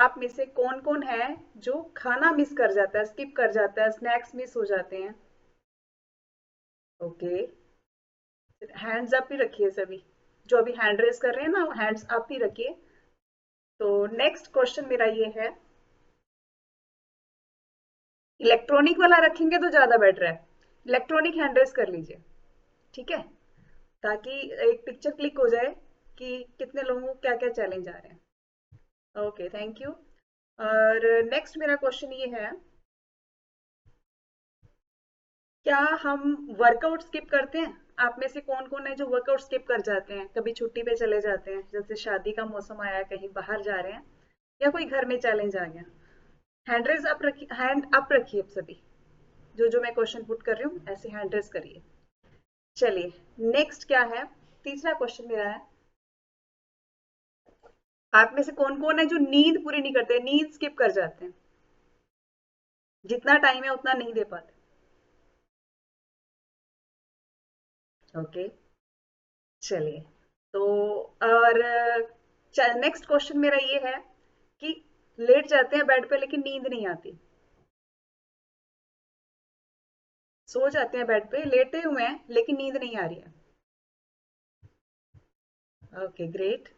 आप में से कौन कौन है जो खाना मिस कर जाता है, स्किप कर जाता है, स्नैक्स मिस हो जाते हैं? ओके, हैंड्स अप ही रखिए सभी। जो अभी हैंड रेस कर रहे हैं ना, हैंड्स अप ही रखिए। तो नेक्स्ट क्वेश्चन मेरा ये है, इलेक्ट्रॉनिक वाला रखेंगे तो ज्यादा बेटर है। इलेक्ट्रॉनिक हैंड रेस कर लीजिए, ठीक है, ताकि एक पिक्चर क्लिक हो जाए कि कितने लोगों को क्या क्या चैलेंज आ रहे हैं। Okay, thank you. और नेक्स्ट मेरा क्वेश्चन ये है, क्या हम वर्कआउट स्किप करते हैं? आप में से कौन कौन है जो वर्कआउट स्किप कर जाते हैं, कभी छुट्टी पे चले जाते हैं, जैसे शादी का मौसम आया, कहीं बाहर जा रहे हैं, या कोई घर में चैलेंज आ गया? हैंड रेज अप रखिए, हैंड अप रखिए सभी। जो जो मैं क्वेश्चन पुट कर रही हूँ ऐसे हैंड रेज करिए। चलिए, नेक्स्ट क्या है, तीसरा क्वेश्चन मेरा है, आप में से कौन कौन है जो नींद पूरी नहीं करते, नींद स्किप कर जाते हैं, जितना टाइम है उतना नहीं दे पाते? ओके, चलिए। तो और नेक्स्ट क्वेश्चन मेरा ये है कि लेट जाते हैं बेड पे लेकिन नींद नहीं आती, सो जाते हैं बेड पे लेटे हुए हैं लेकिन नींद नहीं आ रही है। Okay, great.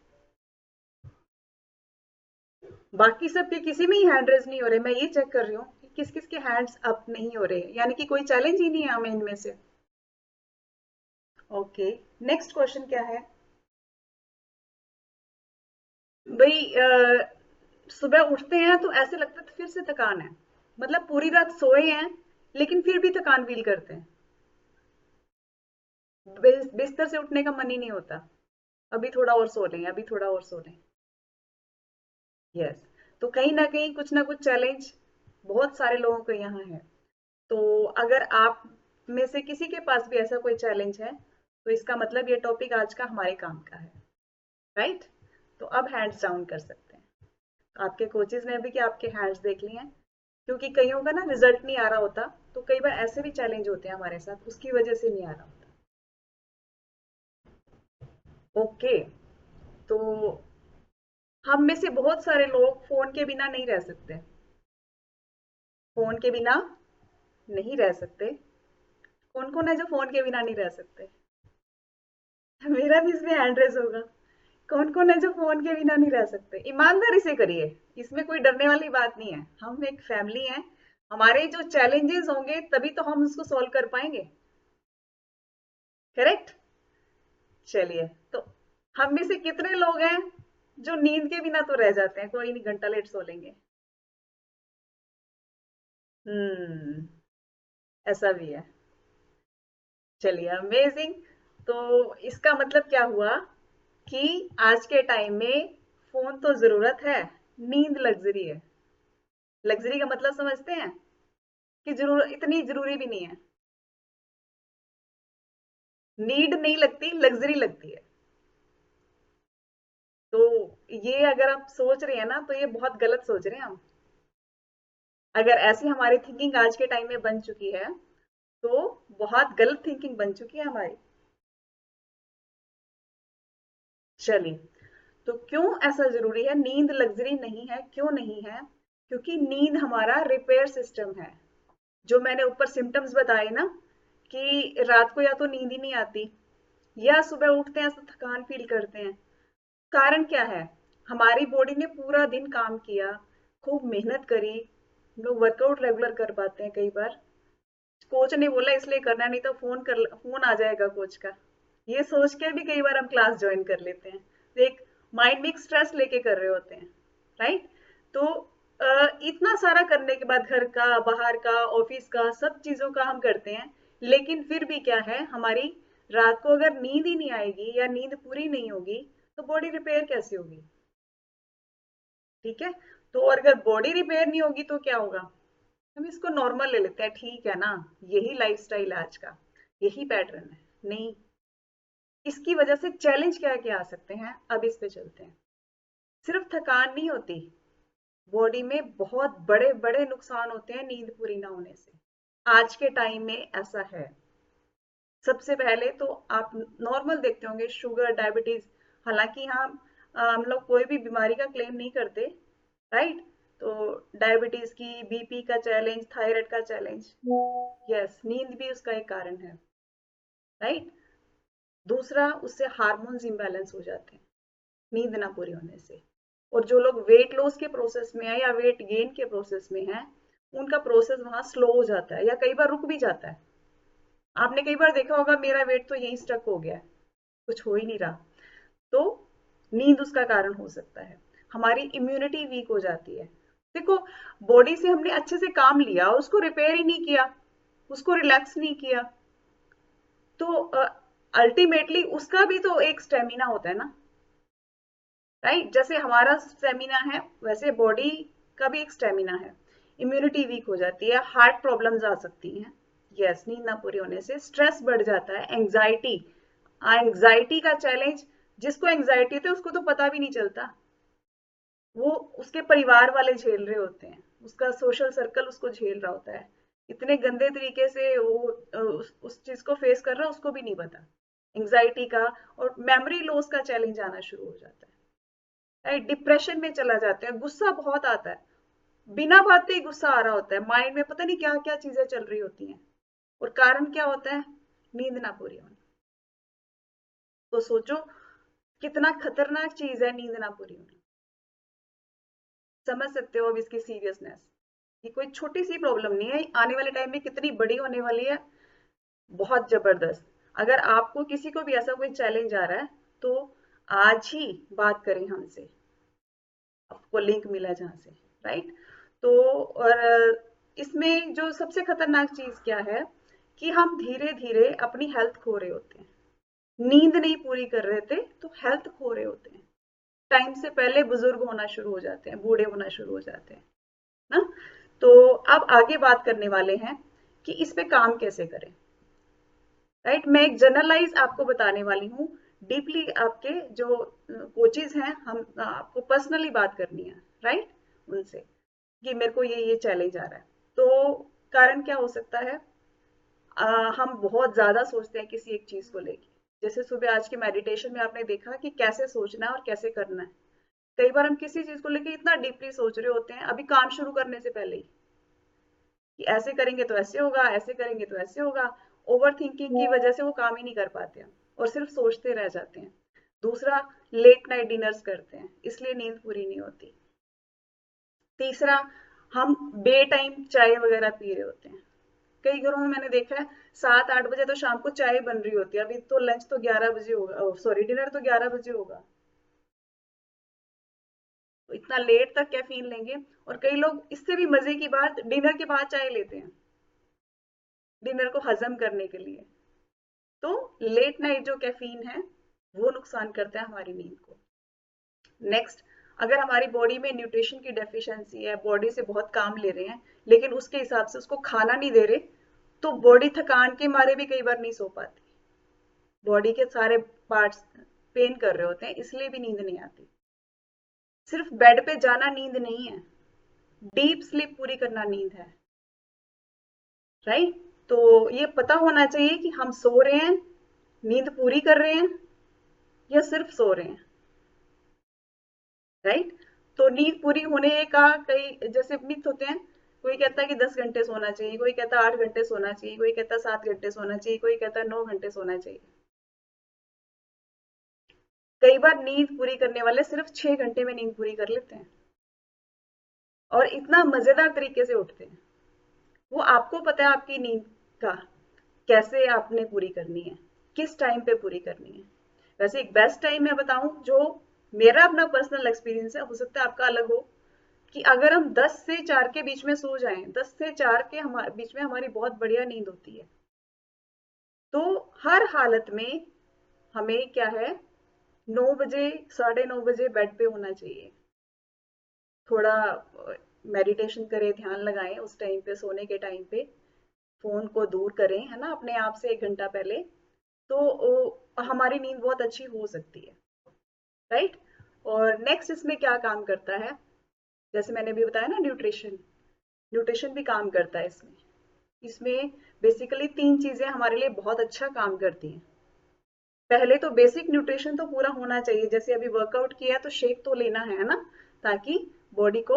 बाकी सबके किसी में ही हैंड रेज नहीं हो रहे, मैं ये चेक कर रही हूँ कि किस किस के हैंड्स अप नहीं हो रहे, यानी कि कोई चैलेंज ही नहीं है हमें इनमें से। ओके, नेक्स्ट क्वेश्चन क्या है भाई, सुबह उठते हैं तो ऐसे लगता है फिर से थकान है, मतलब पूरी रात सोए हैं लेकिन फिर भी थकान फील करते हैं, बिस्तर से उठने का मन ही नहीं होता, अभी थोड़ा और सो लें, अभी थोड़ा और सो लें। यस, तो कहीं ना कुछ चैलेंज बहुत सारे लोगों को यहाँ है। तो अगर आप में से किसी के पास भी ऐसा कोई चैलेंज है तो इसका मतलब ये टॉपिक आज का हमारे काम का है, राइट? तो अब हैंड्स डाउन कर सकते हैं। तो आपके कोचेज ने भी कि आपके हैंड्स देख लिए हैं, क्योंकि कईयों का ना रिजल्ट नहीं आ रहा होता, तो कई बार ऐसे भी चैलेंज होते हैं हमारे साथ, उसकी वजह से नहीं आ रहा होता। ओके, तो हम में से बहुत सारे लोग फोन के बिना नहीं रह सकते, फोन के बिना नहीं रह सकते। कौन कौन है जो फोन के बिना नहीं रह सकते? मेरा भी इसमें हैंड रेज होगा। कौन कौन है जो फोन के बिना नहीं रह सकते? ईमानदारी से करिए, इसमें कोई डरने वाली बात नहीं है, हम एक फैमिली है, हमारे जो चैलेंजेस होंगे तभी तो हम उसको सॉल्व कर पाएंगे, करेक्ट? चलिए, तो हम में से कितने लोग हैं जो नींद के बिना तो रह जाते हैं, कोई नहीं घंटा लेट सो लेंगे? हम्म, ऐसा भी है। चलिए, अमेजिंग। तो इसका मतलब क्या हुआ कि आज के टाइम में फोन तो जरूरत है, नींद लग्जरी है। लग्जरी का मतलब समझते हैं कि जरूर इतनी जरूरी भी नहीं है, नीड नहीं लगती, लग्जरी लगती है। तो ये अगर आप सोच रहे हैं ना तो ये बहुत गलत सोच रहे हैं हम। अगर ऐसी हमारी थिंकिंग आज के टाइम में बन चुकी है तो बहुत गलत थिंकिंग बन चुकी है हमारी। चलिए, तो क्यों ऐसा जरूरी है, नींद लग्जरी नहीं है, क्यों नहीं है? क्योंकि नींद हमारा रिपेयर सिस्टम है। जो मैंने ऊपर सिम्टम्स बताए ना, कि रात को या तो नींद ही नहीं आती, या सुबह उठते हैं तो थकान फील करते हैं, कारण क्या है? हमारी बॉडी ने पूरा दिन काम किया, खूब मेहनत करी, हम लोग वर्कआउट रेगुलर कर पाते हैं कई बार, कोच ने बोला इसलिए करना, नहीं तो फोन आ जाएगा कोच का, ये सोच के भी कई बार हम क्लास ज्वाइन कर लेते हैं, तो एक माइंड में एक स्ट्रेस लेके कर रहे होते हैं, राइट? तो इतना सारा करने के बाद घर का, बाहर का, ऑफिस का, सब चीजों का हम करते हैं, लेकिन फिर भी क्या है, हमारी रात को अगर नींद ही नहीं आएगी या नींद पूरी नहीं होगी तो बॉडी रिपेयर कैसे होगी? ठीक है, तो और अगर बॉडी रिपेयर नहीं होगी तो क्या होगा? हम इसको नॉर्मल ले लेते हैं, ठीक है ना, यही लाइफस्टाइल है आज का, यही पैटर्न है। नहीं, इसकी वजह से चैलेंज क्या क्या आ सकते हैं, अब इस पे चलते हैं। सिर्फ थकान नहीं होती, बॉडी में बहुत बड़े बड़े नुकसान होते हैं नींद पूरी ना होने से, आज के टाइम में ऐसा है। सबसे पहले तो आप नॉर्मल देखते होंगे, शुगर, डायबिटीज, हालांकि हम लोग कोई भी बीमारी का क्लेम नहीं करते, राइट। तो डायबिटीज की, बीपी का चैलेंज, थायराइड का चैलेंज, यस, नींद भी उसका एक कारण है, राइट। दूसरा, उससे हार्मोन्स इम्बैलेंस हो जाते हैं नींद ना पूरी होने से। और जो लोग वेट लॉस के प्रोसेस में है या वेट गेन के प्रोसेस में है, उनका प्रोसेस वहां स्लो हो जाता है या कई बार रुक भी जाता है। आपने कई बार देखा होगा, मेरा वेट तो यहीं स्टक हो गया है, कुछ हो ही नहीं रहा। तो नींद उसका कारण हो सकता है। हमारी इम्यूनिटी वीक हो जाती है। देखो, बॉडी से हमने अच्छे से काम लिया, उसको रिपेयर ही नहीं किया, उसको रिलैक्स नहीं किया, तो अल्टीमेटली उसका भी तो एक स्टेमिना होता है ना, राइट। जैसे हमारा स्टेमिना है, वैसे बॉडी का भी एक स्टेमिना है। इम्यूनिटी वीक हो जाती है, हार्ट प्रॉब्लम्स आ सकती हैं, यस, नींद ना पूरी होने से। स्ट्रेस बढ़ जाता है, एंग्जाइटी, एंग्जाइटी का चैलेंज, जिसको एंग्जाइटी होती है उसको तो पता भी नहीं चलता, वो उसके परिवार वाले झेल रहे होते हैं, उसका सोशल सर्कल उसको झेल रहा होता है, इतने गंदे तरीके से वो उस चीज को फेस कर रहा है, उसको भी नहीं पता एंग्जाइटी का। और मेमोरी लॉस का चैलेंज आना शुरू हो जाता है, डिप्रेशन में चला जाता है, गुस्सा बहुत आता है, बिना बात ही गुस्सा आ रहा होता है, माइंड में पता नहीं क्या क्या चीजें चल रही होती हैं। और कारण क्या होता है? नींद ना पूरी होना। तो सोचो कितना खतरनाक चीज है नींद ना पूरी होना। समझ सकते हो अब इसकी सीरियसनेस। ये कोई छोटी सी प्रॉब्लम नहीं है, आने वाले टाइम में कितनी बड़ी होने वाली है, बहुत जबरदस्त। अगर आपको किसी को भी ऐसा कोई चैलेंज आ रहा है, तो आज ही बात करें हमसे, आपको लिंक मिला जहां से, राइट। तो और इसमें जो सबसे खतरनाक चीज क्या है कि हम धीरे धीरे अपनी हेल्थ खो रहे होते हैं। नींद नहीं पूरी कर रहे थे तो हेल्थ खो रहे होते हैं। टाइम से पहले बुजुर्ग होना शुरू हो जाते हैं, बूढ़े होना शुरू हो जाते हैं ना। तो अब आगे बात करने वाले हैं कि इस पे काम कैसे करें, राइट। मैं एक जनरलाइज आपको बताने वाली हूँ, डीपली आपके जो कोचेज हैं, हम आपको पर्सनली बात करनी है, राइट, उनसे कि मेरे को ये चैलेंज आ रहा है। तो कारण क्या हो सकता है? हम बहुत ज्यादा सोचते हैं किसी एक चीज को लेके। जैसे सुबह आज के मेडिटेशन में आपने देखा कि कैसे सोचना है और कैसे करना है। कई बार हम किसी चीज को लेके इतना डीपली सोच रहे होते हैं अभी काम शुरू करने से पहले ही, कि ऐसे करेंगे तो ऐसे होगा, ऐसे करेंगे तो ऐसे होगा। ओवर थिंकिंग की वजह से वो काम ही नहीं कर पाते हैं और सिर्फ सोचते रह जाते हैं। दूसरा, लेट नाइट डिनर्स करते हैं, इसलिए नींद पूरी नहीं होती। तीसरा, हम बे टाइम चाय वगैरह पी रहे होते हैं। कई घरों में मैंने देखा है 7-8 बजे तो शाम को चाय बन रही होती है, अभी तो लंच तो 11 बजे होगा, सॉरी, डिनर तो 11 बजे होगा। तो इतना लेट तक कैफीन लेंगे। और कई लोग इससे भी मजे की बात, डिनर के बाद चाय लेते हैं डिनर को हजम करने के लिए। तो लेट नाइट जो कैफीन है वो नुकसान करता है हमारी नींद को। नेक्स्ट, अगर हमारी बॉडी में न्यूट्रिशन की डेफिशिएंसी है, बॉडी से बहुत काम ले रहे हैं लेकिन उसके हिसाब से उसको खाना नहीं दे रहे, तो बॉडी थकान के मारे भी कई बार नहीं सो पाती, बॉडी के सारे पार्ट्स पेन कर रहे होते हैं, इसलिए भी नींद नहीं आती। सिर्फ बेड पे जाना नींद नहीं है, डीप स्लीप पूरी करना नींद है, राइट। तो ये पता होना चाहिए कि हम सो रहे हैं, नींद पूरी कर रहे हैं, या सिर्फ सो रहे हैं, राइट। तो नींद पूरी होने का कई जैसे मिथ होते हैं। कोई कहता है कि 10 घंटे सोना चाहिए, कोई कहता है 8 घंटे सोना चाहिए, कोई कहता है 7 घंटे सोना चाहिए, कोई कहता है 9 घंटे सोना चाहिए। कई बार नींद पूरी करने वाले सिर्फ 6 घंटे में नींद पूरी कर लेते हैं और इतना मजेदार तरीके से उठते हैं। वो आपको पता है आपकी नींद का कैसे आपने पूरी करनी है, किस टाइम पे पूरी करनी है। वैसे एक बेस्ट टाइम मैं बताऊं, जो मेरा अपना पर्सनल एक्सपीरियंस है, हो सकता है आपका अलग हो, कि अगर हम 10 से 4 के बीच में सो जाएं, 10 से 4 के बीच में हमारी बहुत बढ़िया नींद होती है। तो हर हालत में हमें क्या है, 9 बजे, 9:30 बजे बेड पे होना चाहिए। थोड़ा मेडिटेशन करें, ध्यान लगाएं उस टाइम पे, सोने के टाइम पे फोन को दूर करें, है ना, अपने आप से 1 घंटा पहले। तो हमारी नींद बहुत अच्छी हो सकती है, राइट। और नेक्स्ट इसमें क्या काम करता है, जैसे मैंने भी बताया ना, न्यूट्रिशन, न्यूट्रिशन भी काम करता है इसमें। इसमें बेसिकली 3 चीजें हमारे लिए बहुत अच्छा काम करती हैं। पहले तो बेसिक न्यूट्रिशन तो पूरा होना चाहिए, जैसे अभी वर्कआउट किया तो शेक तो लेना है ना, ताकि बॉडी को